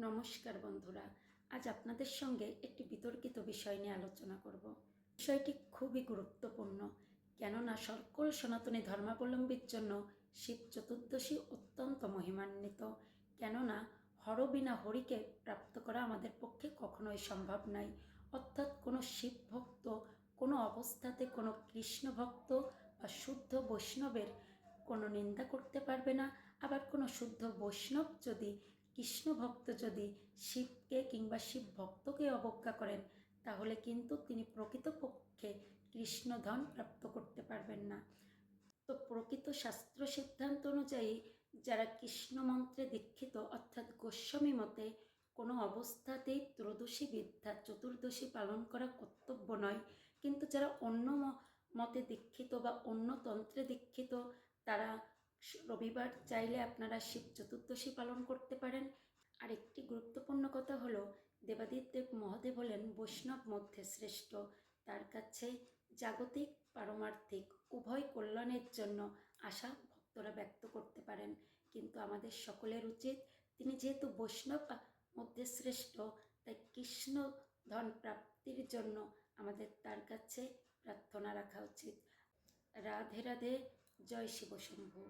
নমস্কার বন্ধুরা, আজ আপনাদের সঙ্গে একটি বিতর্কিত বিষয় নিয়ে আলোচনা করব। বিষয়টি খুবই গুরুত্বপূর্ণ, কেননা সকল সনাতনী ধর্মাবলম্বীর জন্য শিব চতুর্দশী অত্যন্ত মহিমান্বিত। কেননা হর বিনা হরিকে প্রাপ্ত করা আমাদের পক্ষে কখনোই সম্ভব নয়। অর্থাৎ কোনো শিব ভক্ত কোনো অবস্থাতে কোনো কৃষ্ণ ভক্ত বা শুদ্ধ বৈষ্ণবের কোনো নিন্দা করতে পারবে না। আবার কোনো শুদ্ধ বৈষ্ণব যদি কৃষ্ণ ভক্ত যদি শিবকে কিংবা শিব ভক্তকে অবজ্ঞা করেন, তাহলে কিন্তু তিনি প্রকৃতপক্ষে কৃষ্ণধন প্রাপ্ত করতে পারবেন না। তো প্রকৃত শাস্ত্র সিদ্ধান্ত অনুযায়ী যারা কৃষ্ণ মন্ত্রে দীক্ষিত অর্থাৎ গোস্বামী মতে কোনো অবস্থাতেই ত্রয়োদশী বিদ্যা চতুর্দশী পালন করা কর্তব্য নয়, কিন্তু যারা অন্য মতে দীক্ষিত বা অন্য তন্ত্রে দীক্ষিত তারা রবিবার চাইলে আপনারা শিব চতুর্দশী পালন করতে পারেন। আর একটি গুরুত্বপূর্ণ কথা হলো, দেবাদিদেব মহাদেব হলেন বৈষ্ণব মধ্যে শ্রেষ্ঠ। তার কাছে জাগতিক পারমার্থিক উভয় কল্যাণের জন্য আশা ভক্তরা ব্যক্ত করতে পারেন। কিন্তু আমাদের সকলের উচিত, তিনি যেহেতু বৈষ্ণব মধ্যে শ্রেষ্ঠ, তাই কৃষ্ণ ধন প্রাপ্তির জন্য আমাদের তার কাছে প্রার্থনা রাখা উচিত। রাধে রাধে, জয় শিব শম্ভু।